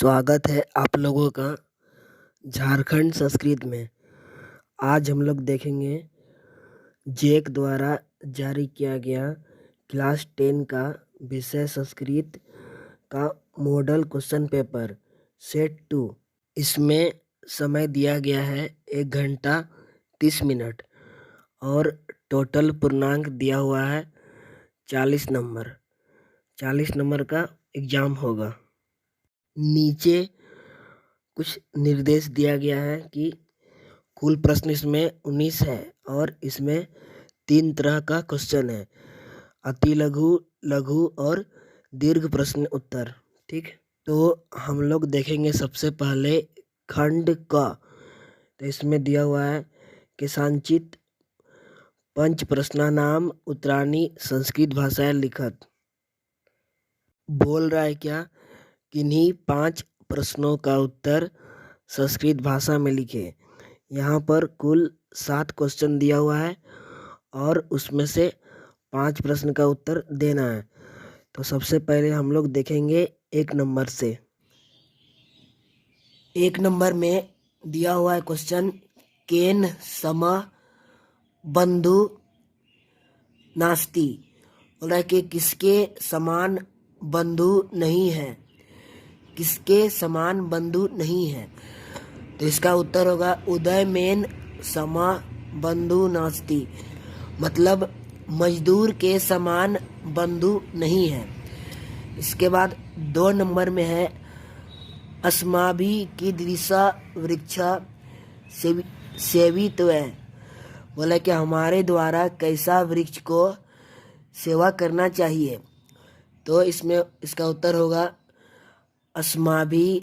स्वागत है आप लोगों का झारखंड संस्कृत में। आज हम लोग देखेंगे जेक द्वारा जारी किया गया क्लास 10 का विषय संस्कृत का मॉडल क्वेश्चन पेपर सेट 2। इसमें समय दिया गया है 1 घंटा 30 मिनट और टोटल पूर्णांक दिया हुआ है 40 नंबर। 40 नंबर का एग्जाम होगा। नीचे कुछ निर्देश दिया गया है कि कुल प्रश्न इसमें 19 है और इसमें 3 तरह का क्वेश्चन है, अति लघु, लघु और दीर्घ प्रश्न उत्तर। ठीक, तो हम लोग देखेंगे सबसे पहले खंड क। तो इसमें दिया हुआ है केषांचित् पंच प्रश्नानाम उत्तराणि संस्कृत भाषायां लिखत। बोल रहा है क्या, किन्हीं 5 प्रश्नों का उत्तर संस्कृत भाषा में लिखे। यहाँ पर कुल 7 क्वेश्चन दिया हुआ है और उसमें से 5 प्रश्न का उत्तर देना है। तो सबसे पहले हम लोग देखेंगे 1 नंबर से। 1 नंबर में दिया हुआ है क्वेश्चन, केन सम बंधु नास्ति। बोला कि किसके समान बंधु नहीं है, किसके समान बंधु नहीं है। तो इसका उत्तर होगा उदयमेन समा बंधु नास्ति, मतलब मजदूर के समान बंधु नहीं है। इसके बाद 2 नंबर में है अस्माभि कीदृशा वृक्षा सेवित्व। बोला कि हमारे द्वारा कैसा वृक्ष को सेवा करना चाहिए। तो इसमें इसका उत्तर होगा अस्माभि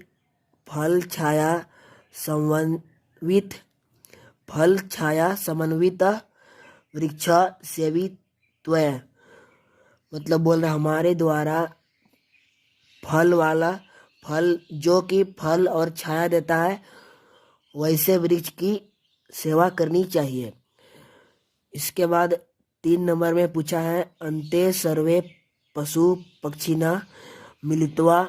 फल छाया समन्वित, फल छाया समन्वित वृक्ष सेवित्व। मतलब बोल रहे हमारे द्वारा फल वाला, फल जो कि फल और छाया देता है, वैसे वृक्ष की सेवा करनी चाहिए। इसके बाद 3 नंबर में पूछा है अन्ते सर्वे पशु पक्षिणः मिलित्वा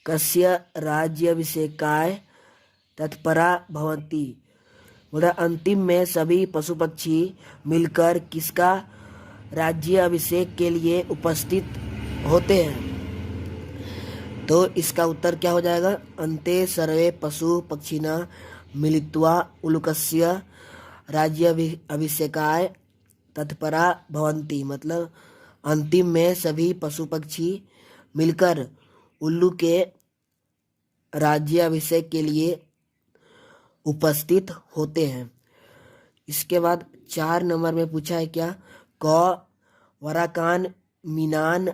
कस्य राज्याभिषेकाय तत्परा भवन्ति। बोला अंतिम में सभी पशु पक्षी मिलकर किसका राज्य अभिषेक के लिए उपस्थित होते हैं। तो इसका उत्तर क्या हो जाएगा, अन्ते सर्वे पशु पक्षिणः मिलित्वा उल्लूकस्य राज्य अभिषेकाय तत्परा भवन्ति। मतलब अंतिम में सभी पशु पक्षी मिलकर उल्लू के राज्याभिषेक के लिए उपस्थित होते हैं। इसके बाद 4 नंबर में पूछा है क्या, क वराकान मीनान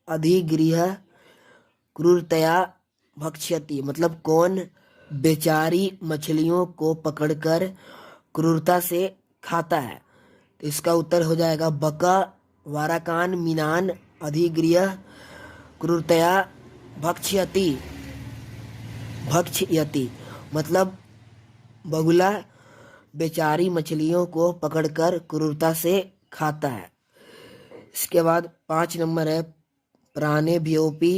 अधिगृह्य क्रूरतया भक्ष्यति। मतलब कौन बेचारी मछलियों को पकड़कर क्रूरता से खाता है। तो इसका उत्तर हो जाएगा बका वाराकान मीनान अधिगृह्य क्रूरतया भक्ष्यति। भक्ष्यति मतलब बगुला बेचारी मछलियों को पकड़कर क्रूरता से खाता है। इसके बाद 5 नंबर है प्राणेभ्योऽपि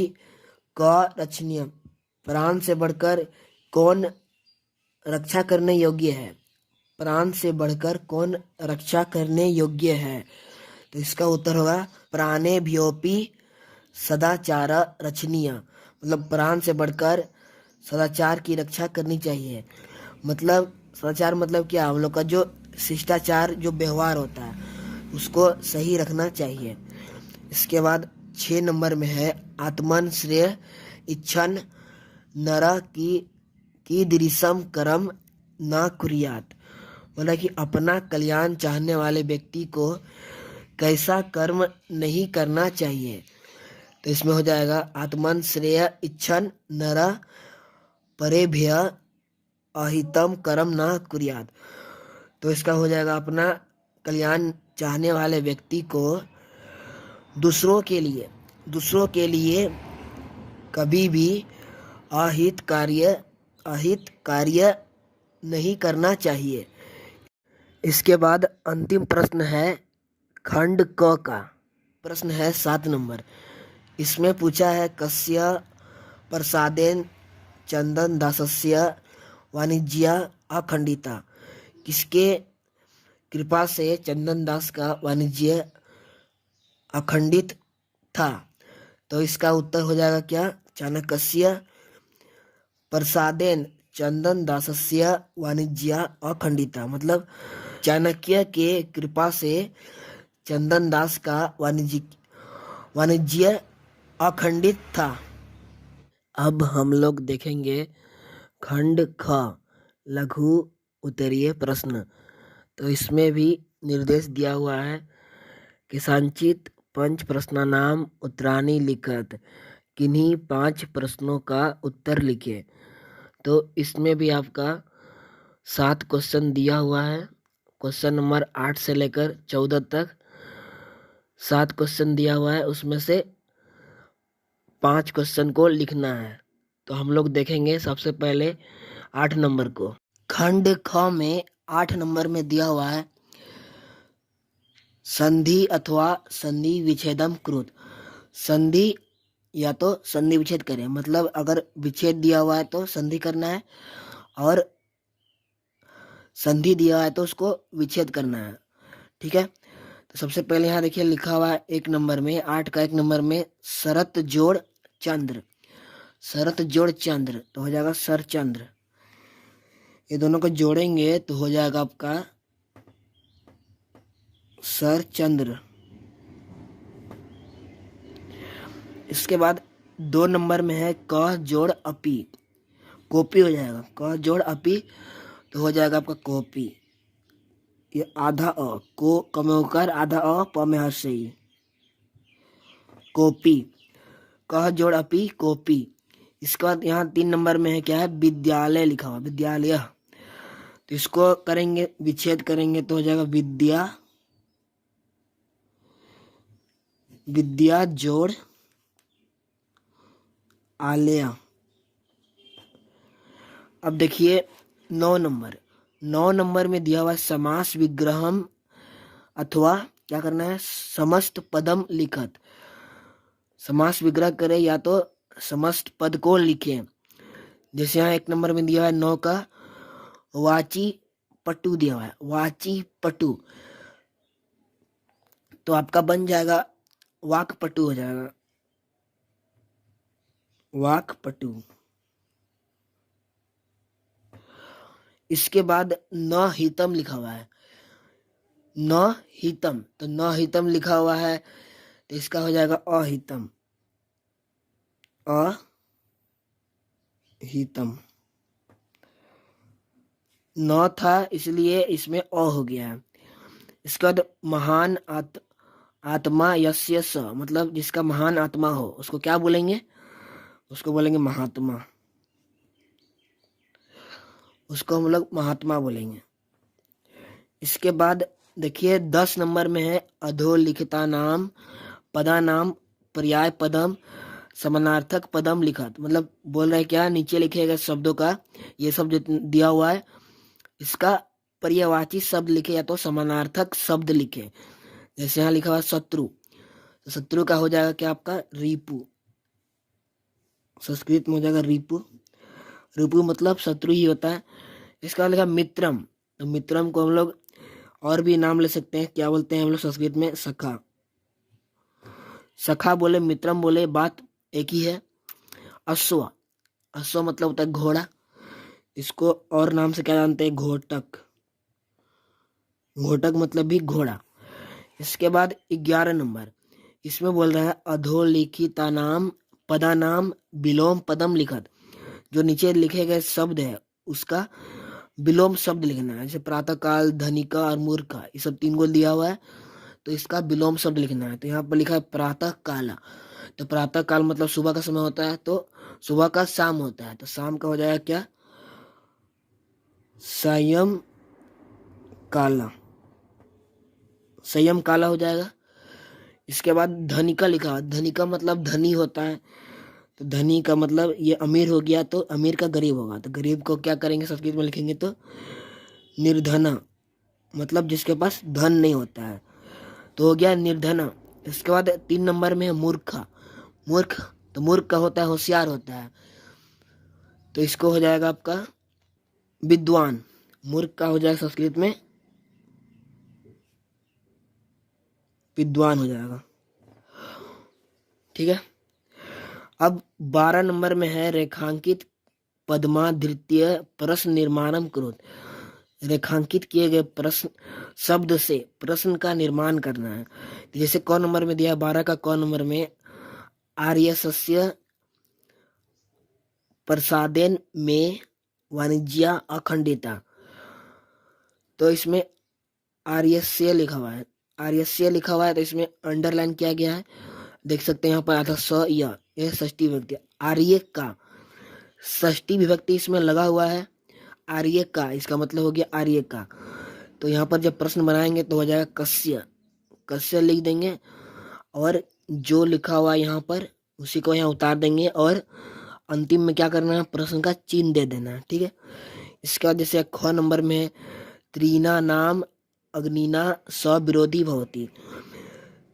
क रक्षणीय। प्राण से बढ़कर कौन रक्षा करने योग्य है, प्राण से बढ़कर कौन रक्षा करने योग्य है। तो इसका उत्तर होगा प्राणेभ्योऽपि सदाचार रक्षणीय। मतलब प्राण से बढ़कर सदाचार की रक्षा करनी चाहिए। मतलब सदाचार मतलब क्या, हम लोग का जो शिष्टाचार, जो व्यवहार होता है, उसको सही रखना चाहिए। इसके बाद 6 नंबर में है आत्मन श्रेय इच्छन नर की दृशम कर्म न कुर्यात्। बोला कि अपना कल्याण चाहने वाले व्यक्ति को कैसा कर्म नहीं करना चाहिए। तो इसमें हो जाएगा आत्मन श्रेय इच्छन नर परेभ्य अहितम कर्म न कुर्यात्। तो इसका हो जाएगा अपना कल्याण चाहने वाले व्यक्ति को दूसरों के लिए कभी भी अहित कार्य नहीं करना चाहिए। इसके बाद अंतिम प्रश्न है खंड क का। प्रश्न है 7 नंबर। इसमें पूछा है कस्य प्रसादेन चंदन दासस्य वाणिज्य अखंडिता। किसके कृपा से चंदन दास का वाणिज्य अखंडित था? तो इसका उत्तर हो जाएगा क्या? चाणक्य प्रसादेन चंदन दासस्य वाणिज्य अखंडिता, मतलब चाणक्य के कृपा से चंदन दास का वाणिज्य अखंडित था। अब हम लोग देखेंगे खंड ख, लघु उत्तरीय प्रश्न। तो इसमें भी निर्देश दिया हुआ है कि संचित पंच प्रश्नानाम उत्तराणि लिखत, किन्हीं 5 प्रश्नों का उत्तर लिखे। तो इसमें भी आपका 7 क्वेश्चन दिया हुआ है। क्वेश्चन नंबर 8 से लेकर 14 तक 7 क्वेश्चन दिया हुआ है, उसमें से 5 क्वेश्चन को लिखना है। तो हम लोग देखेंगे सबसे पहले 8 नंबर को। खंड ख में 8 नंबर में दिया हुआ है संधि अथवा संधि विच्छेदम कृत। संधि या तो संधि विच्छेद करें, मतलब अगर विच्छेद दिया हुआ है तो संधि करना है, और संधि दिया है तो उसको विच्छेद करना है। ठीक है, तो सबसे पहले यहाँ देखिए लिखा हुआ है 1 नंबर में, 8 का 1 नंबर में शरत जोड़ चंद्र। शरत जोड़ चंद्र तो हो जाएगा सरचंद्र। ये दोनों को जोड़ेंगे तो हो जाएगा आपका सरचंद्र। इसके बाद 2 नंबर में है क जोड़ अपी, कॉपी हो जाएगा। क जोड़ अपी तो हो जाएगा आपका कॉपी। ये आधा अ को कमोकर आधा अ प में हर्षई, कॉपी। कह जोड़ अपी कॉपी। इसके बाद यहाँ 3 नंबर में है क्या है? विद्यालय लिखा हुआ, विद्यालय। तो इसको करेंगे विच्छेद करेंगे तो हो जाएगा विद्या जोड़ आलय। अब देखिए 9 नंबर में दिया हुआ है समास विग्रहम अथवा क्या करना है? समस्त पदम लिखत। समास विग्रह करें या तो समस्त पद को लिखें। जैसे यहाँ 1 नंबर में दिया है 9 का वाची पटु दिया हुआ है, वाची पटु, तो आपका बन जाएगा वाक पटु हो जाएगा, वाक पटु। इसके बाद न हितम लिखा हुआ है, न हितम, तो न हितम लिखा हुआ है तो इसका हो जाएगा अहितम, अहितम। न था इसलिए इसमें अ हो गया है। इसके बाद महान आत्मा यस्य स, मतलब जिसका महान आत्मा हो उसको क्या बोलेंगे? उसको बोलेंगे महात्मा, उसको हम लोग महात्मा बोलेंगे। इसके बाद देखिए 10 नंबर में है अधोलिखिता नाम पदा नाम पर्याय पदम समानार्थक पदम लिखत, मतलब बोल रहा है क्या? नीचे लिखे गए शब्दों का ये सब जो दिया हुआ है इसका पर्यायवाची शब्द लिखे या तो समानार्थक शब्द लिखे। जैसे यहाँ लिखा हुआ शत्रु, तो शत्रु का हो जाएगा क्या? आपका रिपु, संस्कृत में हो जाएगा रिपु। रिपु मतलब शत्रु ही होता है। इसका लिखा मित्रम, तो मित्रम को हम लोग और भी नाम ले सकते हैं, क्या बोलते हैं हम लोग संस्कृत में? सखा। सखा बोले मित्रम बोले बात एक ही है। अश्व, अश्व मतलब होता है घोड़ा, इसको और नाम से क्या जानते हैं? घोटक, घोटक मतलब भी घोड़ा। इसके बाद 11 नंबर, इसमें बोल रहा है अधोलिखिता नाम पदा नाम विलोम पदम लिखत। जो नीचे लिखे गए शब्द है उसका विलोम शब्द लिखना है। जैसे प्रातः काल, धनिका और मूर्खा, ये सब 3 को दिया हुआ है तो इसका विलोम शब्द लिखना है। तो यहाँ पर लिखा है प्रातः काला, तो प्रातः काल मतलब सुबह का समय होता है, तो सुबह का शाम होता है, तो शाम का हो जाएगा क्या? संयम काला, संयम काला हो जाएगा। इसके बाद धनिका लिखा है, धनिका मतलब धनी होता है, तो धनी का मतलब ये अमीर हो गया, तो अमीर का गरीब होगा, तो गरीब को क्या करेंगे? संस्कृत में लिखेंगे तो निर्धना, मतलब जिसके पास धन नहीं होता है, तो हो गया निर्धना। इसके बाद 3 नंबर में है मूर्खा, मूर्ख तो मूर्ख का होता है होशियार होता है, तो इसको हो जाएगा आपका विद्वान। मूर्ख का हो जाएगा संस्कृत में विद्वान हो जाएगा। ठीक है। अब 12 नंबर में है रेखांकित पद्माधृतीय प्रश्न निर्माणम करो। रेखांकित किए गए प्रश्न शब्द से प्रश्न का निर्माण करना है। तो जैसे क नंबर में दिया 12 का क नंबर में आर्यसस्य प्रसादेन में वाणिज्य अखंडिता, तो इसमें आर्यस्य लिखा हुआ है, आर्यस्य लिखा हुआ है, तो इसमें अंडरलाइन किया गया है, देख सकते हैं यहाँ पर आता स यह षष्ठी विभक्ति। आर्य का षष्ठी विभक्ति इसमें लगा हुआ है, आर्य का इसका मतलब हो गया आर्य का। तो यहाँ पर जब प्रश्न बनाएंगे तो हो जाएगा कस्य, कस्य लिख देंगे और जो लिखा हुआ है यहाँ पर उसी को यहाँ उतार देंगे और अंतिम में क्या करना है, प्रश्न का चिन्ह दे देना है। ठीक है। इसके बाद जैसे ख नंबर में त्रीना नाम अग्निना सविरोधी भवती,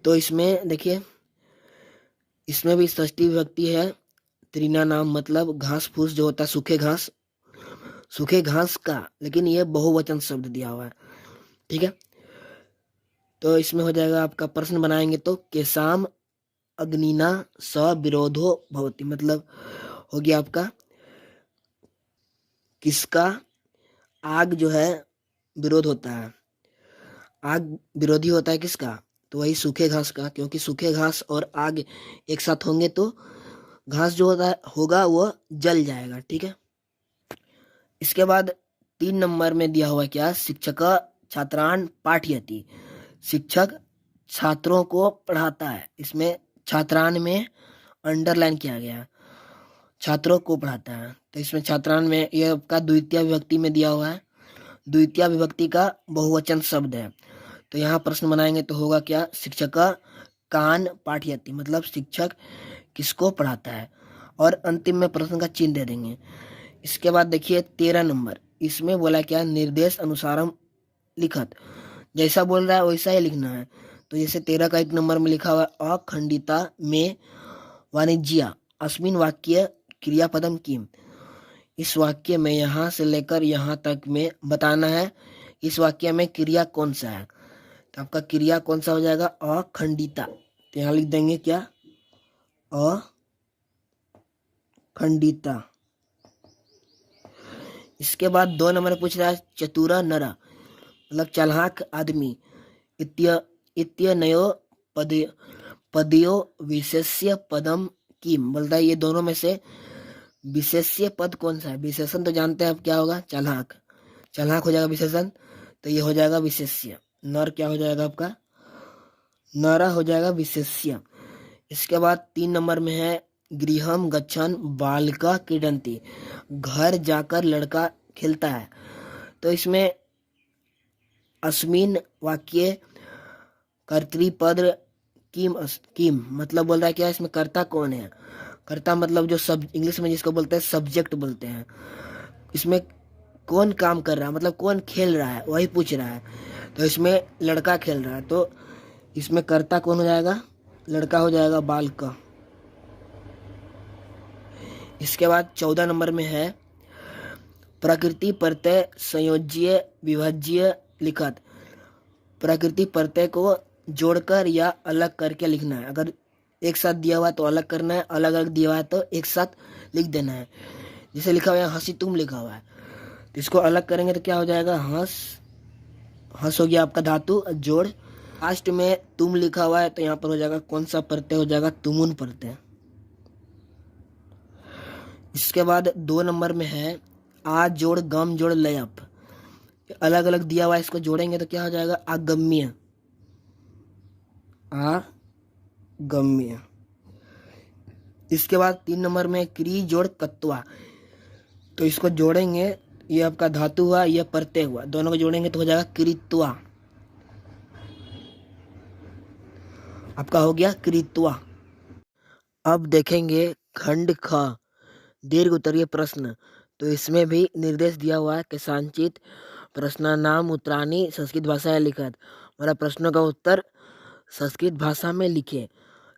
तो इसमें देखिए इसमें भी षष्ठी विभक्ति है। त्रीना नाम मतलब घास फूस जो होता है, सूखे घास का, लेकिन ये बहुवचन शब्द दिया हुआ है। ठीक है। तो इसमें हो जाएगा आपका प्रश्न बनाएंगे तो केसाम अग्निना सविरोधो भवती, मतलब हो गया आपका किसका आग जो है विरोध होता है, आग विरोधी होता है किसका, तो वही सूखे घास का, क्योंकि सूखे घास और आग एक साथ होंगे तो घास जो होगा वो जल जाएगा। ठीक है। इसके बाद 3 नंबर में दिया हुआ क्या, शिक्षक छात्रान पाठयति, शिक्षक छात्रों को पढ़ाता है। इसमें छात्रान में अंडरलाइन किया गया, छात्रों को पढ़ाता है, तो इसमें छात्रान में यह आपका द्वितीय विभक्ति में दिया हुआ है, द्वितीय विभक्ति का बहुवचन शब्द है। तो यहाँ प्रश्न बनाएंगे तो होगा क्या, शिक्षक कान पाठयति, मतलब शिक्षक किसको पढ़ाता है, और अंतिम में प्रश्न का चिन्ह दे देंगे। इसके बाद देखिए 13 नंबर, इसमें बोला क्या, निर्देश अनुसारम लिखत, जैसा बोल रहा है वैसा ही लिखना है। तो जैसे 13 का 1 नंबर में लिखा हुआ अखंडिता में वाणिज्य अस्मिन वाक्य क्रियापदम किम, इस वाक्य में यहाँ से लेकर यहाँ तक में बताना है इस वाक्य में क्रिया कौन सा है। तो आपका क्रिया कौन सा हो जाएगा, अखंडिता, तो यहाँ लिख देंगे क्या, अखंडिता। इसके बाद 2 नंबर में पूछ रहा है चतुरा नरा, मतलब चालाक आदमी, इत्यनयो पदयो विशेष्य पदम किम, बोलता है ये दोनों में से विशेष्य पद कौन सा है। विशेषण तो जानते हैं आप क्या होगा, चालाक, चालाक हो जाएगा विशेषण, तो ये हो जाएगा विशेष्य। नर क्या हो जाएगा आपका, नरा हो जाएगा विशेष्य। इसके बाद 3 नंबर में है गृहम गच्छन बालिका क्रीडंती, घर जाकर लड़का खेलता है। तो इसमें अस्मिन वाक्य कर्तृपद किम, मतलब बोल रहा है क्या, इसमें कर्ता कौन है, कर्ता मतलब जो सब इंग्लिश में जिसको बोलते हैं सब्जेक्ट बोलते हैं, इसमें कौन काम कर रहा है, मतलब कौन खेल रहा है वही पूछ रहा है। तो इसमें लड़का खेल रहा है, तो इसमें कर्ता कौन हो जाएगा, लड़का हो जाएगा बालिका। इसके बाद 14 नंबर में है प्रकृति प्रत्यय संयोज्य विभाज्य लिखत, प्रकृति प्रत्यय को जोड़कर या अलग करके लिखना है। अगर एक साथ दिया हुआ है तो अलग करना है, अलग अलग दिया हुआ है तो एक साथ लिख देना है। जैसे लिखा हुआ है हंसी तुम लिखा हुआ है, तो इसको अलग करेंगे तो क्या हो जाएगा, हंस, हंस हो गया आपका धातु जोड़, लास्ट में तुम लिखा हुआ है तो यहाँ पर हो जाएगा कौन सा प्रत्यय हो जाएगा, तुमुन प्रत्यय। इसके बाद 2 नंबर में है आ जोड़ गम जोड़ लयप, अलग अलग दिया हुआ है, इसको जोड़ेंगे तो क्या हो जाएगा, आगम्य, आगम्य। इसके बाद 3 नंबर में क्री जोड़ कत्वा, तो इसको जोड़ेंगे, ये आपका धातु हुआ, ये प्रत्यय हुआ, दोनों को जोड़ेंगे तो हो जाएगा कृत्वा, आपका हो गया कृत्वा। अब देखेंगे खंड ख दीर्घ उत्तरीय प्रश्न, तो इसमें भी निर्देश दिया हुआ है कि संचित प्रश्नानाम उत्तराणी संस्कृत भाषा है लिखत, मतलब प्रश्नों का उत्तर संस्कृत भाषा में लिखे।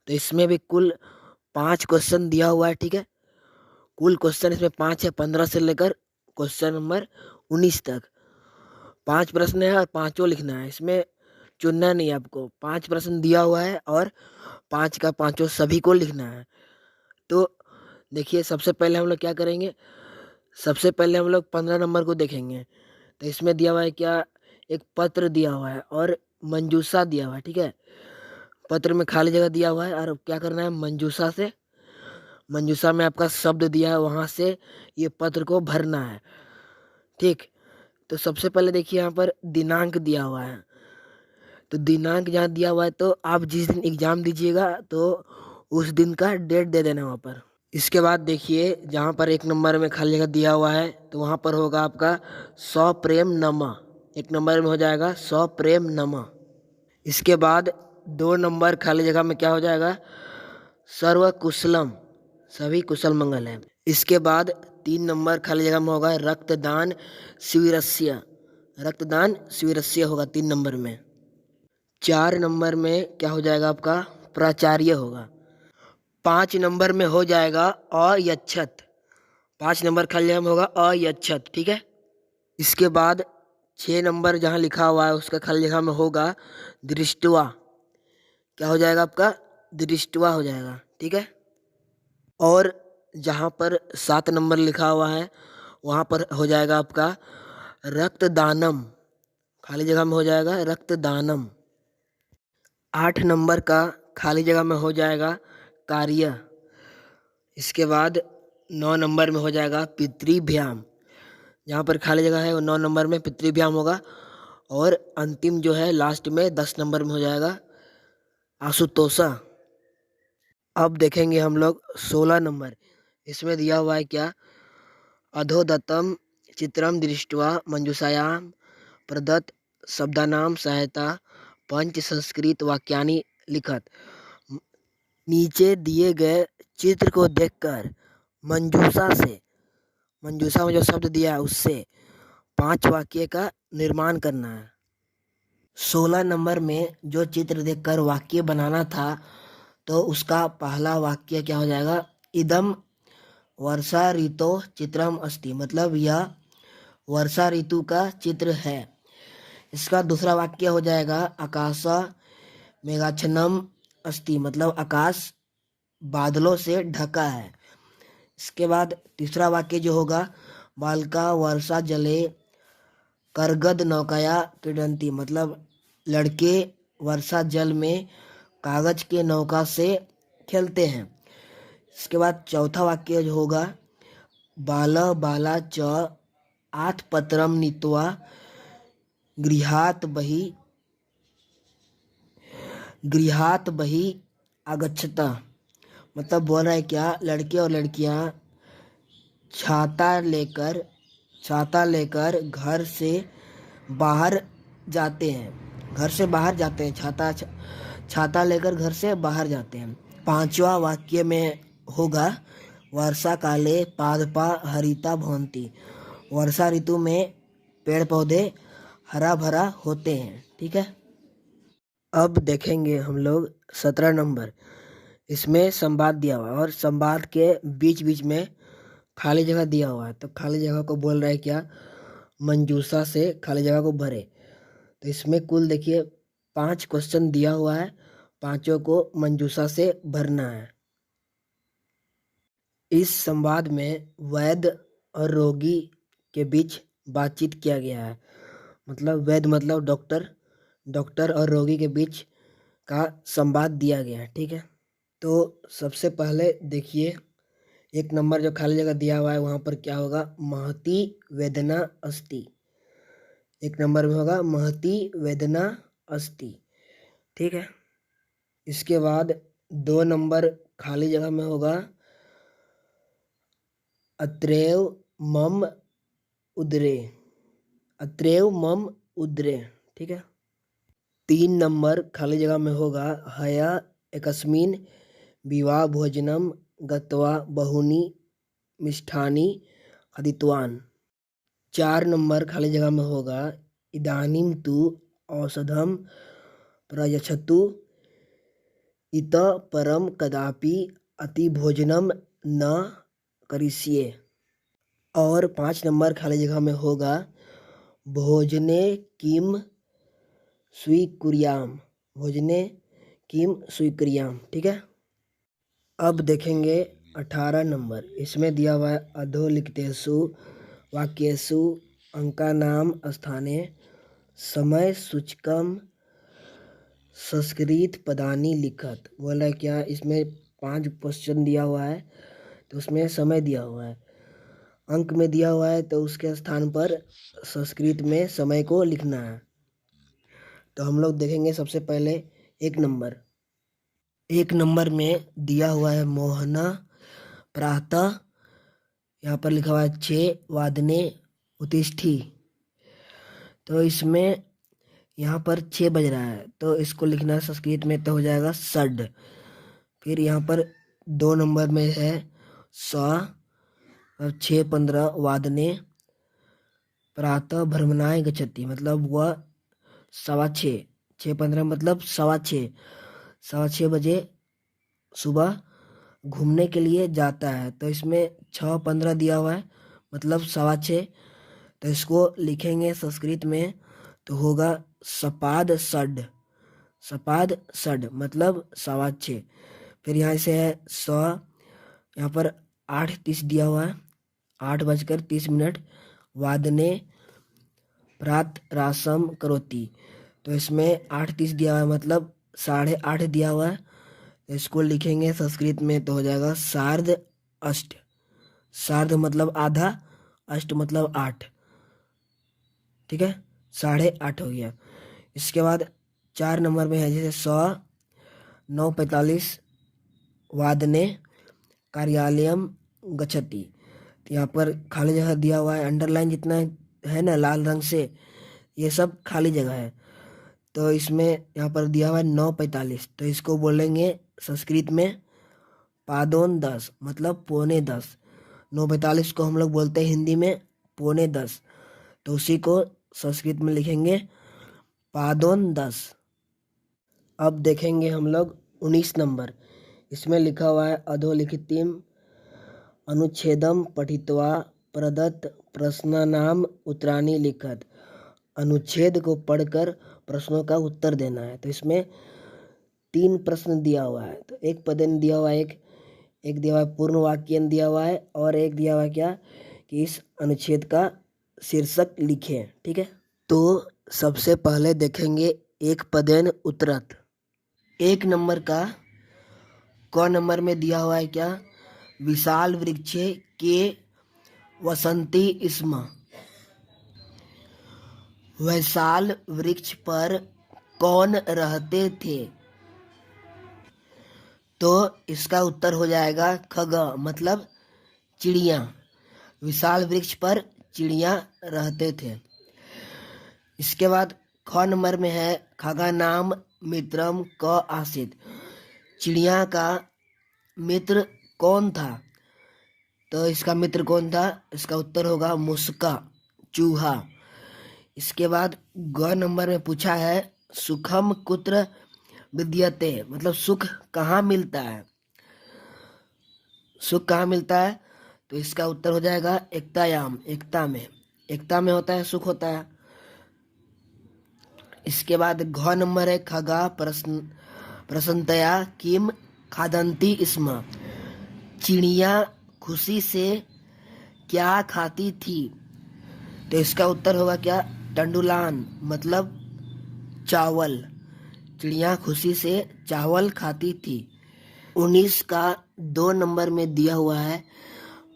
तो इसमें भी कुल 5 क्वेश्चन दिया हुआ है, ठीक है। कुल क्वेश्चन इसमें 5 है, 15 से लेकर क्वेश्चन नंबर 19 तक। 5 प्रश्न है और पांचों लिखना है, इसमें चुनना नहीं है आपको। 5 प्रश्न दिया हुआ है और 5 का पांचों सभी को लिखना है। तो देखिए, सबसे पहले हम लोग क्या करेंगे, सबसे पहले हम लोग 15 नंबर को देखेंगे। तो इसमें दिया हुआ है क्या, एक पत्र दिया हुआ है और मंजूषा दिया हुआ है, ठीक है। पत्र में खाली जगह दिया हुआ है और क्या करना है, मंजूषा से, मंजूषा में आपका शब्द दिया है, वहां से ये पत्र को भरना है, ठीक। तो सबसे पहले देखिए यहाँ पर दिनांक दिया हुआ है। तो दिनांक जहाँ दिया हुआ है, तो आप जिस दिन एग्जाम दीजिएगा तो उस दिन का डेट दे देना वहाँ पर। इसके बाद देखिए, जहाँ पर 1 नंबर में खाली जगह दिया हुआ है, तो वहाँ पर होगा आपका सौ प्रेम नमा। 1 नंबर में हो जाएगा सौ प्रेम नमा। इसके बाद 2 नंबर खाली जगह में क्या हो जाएगा, सर्व कुशलम, सभी कुशल मंगल है। इसके बाद 3 नंबर खाली जगह में होगा रक्तदान शिविरस्य, रक्तदान शिविरस्य होगा 3 नंबर में। 4 नंबर में क्या हो जाएगा आपका, प्राचार्य होगा। 5 नंबर में हो जाएगा अयच्छत, 5 नंबर खाली जगह में होगा अयच्छत, ठीक है। इसके बाद 6 नंबर जहाँ लिखा हुआ है उसका खाली जगह में होगा दृष्टवा, क्या हो जाएगा आपका, दृष्टवा हो जाएगा, ठीक है। और जहाँ पर 7 नंबर लिखा हुआ है वहाँ पर हो जाएगा आपका रक्तदानम, खाली जगह में हो जाएगा रक्तदानम। 8 नंबर का खाली जगह में हो जाएगा कार्य। इसके बाद 9 नंबर में हो जाएगा पितृभ्याम, जहाँ पर खाली जगह है वो 9 नंबर में पितृभ्याम होगा। और अंतिम जो है लास्ट में 10 नंबर में हो जाएगा आशुतोषा। अब देखेंगे हम लोग 16 नंबर। इसमें दिया हुआ है क्या, अधोदत्तम चित्रम दृष्ट्वा मंजूषायां प्रदत्त शब्दानाम सहायता पंच संस्कृत वाक्यानि लिखत। नीचे दिए गए चित्र को देखकर मंजूषा से, मंजूषा में जो शब्द दिया है उससे 5 वाक्य का निर्माण करना है। 16 नंबर में जो चित्र देखकर वाक्य बनाना था, तो उसका पहला वाक्य क्या हो जाएगा, इदम वर्षा ऋतो चित्रम अस्ति, मतलब यह वर्षा ऋतु का चित्र है। इसका दूसरा वाक्य हो जाएगा आकाश मेघाच्छन्नम अस्ति, मतलब आकाश बादलों से ढका है। इसके बाद तीसरा वाक्य जो होगा बालका वर्षा जले करगद नौकाया क्रीडंती, मतलब लड़के वर्षा जल में कागज के नौका से खेलते हैं। इसके बाद चौथा वाक्य जो होगा बाल बाला च आत्पत्रम नीत्वा गृहात बही आगच्छता, मतलब बोल रहा है क्या, लड़के और लड़कियां छाता लेकर घर से बाहर जाते हैं, घर से बाहर जाते हैं, छाता लेकर घर से बाहर जाते हैं। 5वां वाक्य में होगा वर्षा काले पादपा हरिता भवन्ति, वर्षा ऋतु में पेड़ पौधे हरा भरा होते हैं, ठीक है। अब देखेंगे हम लोग 17 नंबर। इसमें संवाद दिया हुआ है और संवाद के बीच बीच में खाली जगह दिया हुआ है। तो खाली जगह को बोल रहा है क्या, मंजूषा से खाली जगह को भरे। तो इसमें कुल देखिए 5 क्वेश्चन दिया हुआ है, पांचों को मंजूषा से भरना है। इस संवाद में वैद्य और रोगी के बीच बातचीत किया गया है, मतलब वैद्य मतलब डॉक्टर, डॉक्टर और रोगी के बीच का संवाद दिया गया है, ठीक है। तो सबसे पहले देखिए 1 नंबर जो खाली जगह दिया हुआ है वहाँ पर क्या होगा, महती वेदना अस्ति, 1 नंबर में होगा महती वेदना अस्ति, ठीक है। इसके बाद 2 नंबर खाली जगह में होगा अत्रैव मम उदरे, अत्रैव मम उदरे, ठीक है। 3 नंबर खाली जगह में होगा हया एकस्मिन् विवाह भोजनम गत्वा बहुनी मिष्ठानि खादितवान्। 4 नंबर खाली जगह में होगा इदानीं तु औषधम प्रयच्छतु इत परम कदापि अति भोजनम न करिष्ये। और 5 नंबर खाली जगह में होगा भोजने किम स्वीकुर्याम। भोजने किम स्वीकुर्याम। ठीक है। अब देखेंगे 18 नंबर। इसमें दिया हुआ है अधोलिखितेषु वाक्येषु अंकानाम स्थाने समय सूचकम संस्कृत पदानि लिखत। बोला क्या, इसमें 5 क्वेश्चन दिया हुआ है तो उसमें समय दिया हुआ है, अंक में दिया हुआ है, तो उसके स्थान पर संस्कृत में समय को लिखना है। तो हम लोग देखेंगे सबसे पहले 1 नंबर। 1 नंबर में दिया हुआ है मोहना प्रातः, यहाँ पर लिखा हुआ है 6 वादने उत्तिष्ठी। तो इसमें यहाँ पर 6 बज रहा है तो इसको लिखना है संस्कृत में, तो हो जाएगा षड। फिर यहाँ पर 2 नंबर में है स, अब 6:15 वादने प्रातः भ्रमणाय गच्छति, मतलब वह 6:15, 6:15 मतलब 6:15 बजे सुबह घूमने के लिए जाता है। तो इसमें 6:15 दिया हुआ है मतलब 6:15, तो इसको लिखेंगे संस्कृत में तो होगा सपाद षड। सपाद षड मतलब 6:15। फिर यहाँ से है यहाँ पर 8:30 दिया हुआ है, 8:30 वादने प्रात रासम करोति। तो इसमें 8:30 दिया हुआ है मतलब 8:30 दिया हुआ है, तो इसको लिखेंगे संस्कृत में तो हो जाएगा सार्ध अष्ट। सार्ध मतलब आधा, अष्ट मतलब 8। ठीक है, 8:30 हो गया। इसके बाद 4 नंबर में है जैसे 9:45 वादने कार्यालयम गच्छति। तो यहाँ पर खाली जगह दिया हुआ है, अंडरलाइन जितना है ना लाल रंग से, ये सब खाली जगह है। तो इसमें यहाँ पर दिया हुआ है 9:45, तो इसको बोलेंगे संस्कृत में पादोन 10 मतलब 9:45। 9:45 को हम लोग बोलते हैं हिंदी में 9:45, तो उसी को संस्कृत में लिखेंगे पादोन 10। अब देखेंगे हम लोग 19 नंबर। इसमें लिखा हुआ है अधोलिखितम अनुच्छेदम पठित्वा प्रदत्त प्रश्नानाम उत्तराणि लिखत। अनुच्छेद को पढ़कर प्रश्नों का उत्तर देना है। तो इसमें 3 प्रश्न दिया हुआ है, तो एक पदेन दिया हुआ है, एक दिया हुआ है पूर्ण वाक्य दिया हुआ है, और एक दिया हुआ है क्या कि इस अनुच्छेद का शीर्षक लिखें। ठीक है, तो सबसे पहले देखेंगे एक पदेन उत्तरत। 1 नंबर का क नंबर में दिया हुआ है क्या, विशाल वृक्षे के वसंती स्म। विशाल वृक्ष पर कौन रहते थे। तो इसका उत्तर हो जाएगा खग मतलब चिड़िया। विशाल वृक्ष पर चिड़िया रहते थे। इसके बाद ख नंबर में है खगा नाम मित्रम क आसित। चिड़िया का मित्र कौन था। तो इसका मित्र कौन था, इसका उत्तर होगा मुस्का चूहा। इसके बाद ग नंबर में पूछा है सुखम कुत्र विद्यते, मतलब सुख कहाँ मिलता है। सुख कहाँ मिलता है, तो इसका उत्तर हो जाएगा एकतायाम, एकता में। एकता में होता है सुख होता है। इसके बाद घ नंबर है खगा प्रसन्नतया किम खादंती स्म। चिड़िया खुशी से क्या खाती थी। तो इसका उत्तर होगा क्या, टंडुलान मतलब चावल। चिड़िया खुशी से चावल खाती थी। 19 का 2 नंबर में दिया हुआ है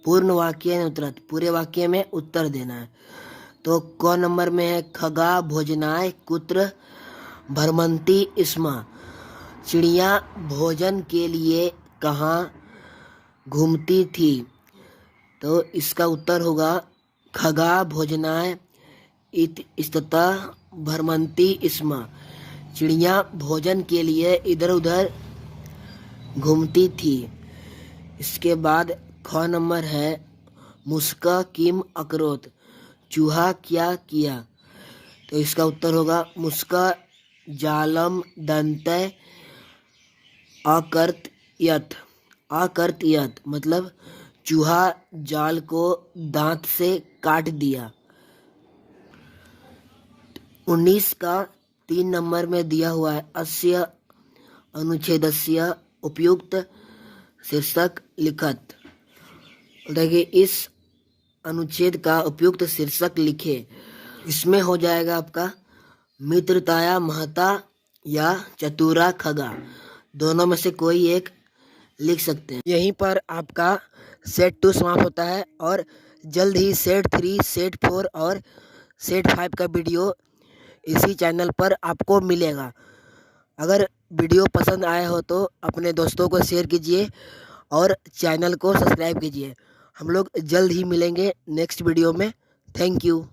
पूर्ण वाक्य उत्तरत, पूरे वाक्य में उत्तर देना है। तो क नंबर में है खगा भोजनाय कुत्र भ्रमंती स्म। चिड़िया भोजन के लिए कहाँ घूमती थी। तो इसका उत्तर होगा खगा भोजनाय इतस्ततः भ्रमंती स्म। चिड़िया भोजन के लिए इधर उधर घूमती थी। इसके बाद ख नंबर है मुस्का किम अकरोत। चूहा क्या किया। तो इसका उत्तर होगा मुस्का जालम दंतय अकर्त यथ। अकर्तयत मतलब चूहा जाल को दांत से काट दिया। 19 का 3 नंबर में दिया हुआ है अस्य अनुच्छेदस्य उपयुक्त शीर्षक लिखत। देखिए इस अनुच्छेद का उपयुक्त शीर्षक लिखे। इसमें हो जाएगा आपका मित्रताया महता या चतुरा खगा, दोनों में से कोई एक लिख सकते हैं। यहीं पर आपका सेट 2 समाप्त होता है और जल्द ही सेट 3, सेट 4 और सेट 5 का वीडियो इसी चैनल पर आपको मिलेगा। अगर वीडियो पसंद आया हो तो अपने दोस्तों को शेयर कीजिए और चैनल को सब्सक्राइब कीजिए। हम लोग जल्द ही मिलेंगे नेक्स्ट वीडियो में। Thank you.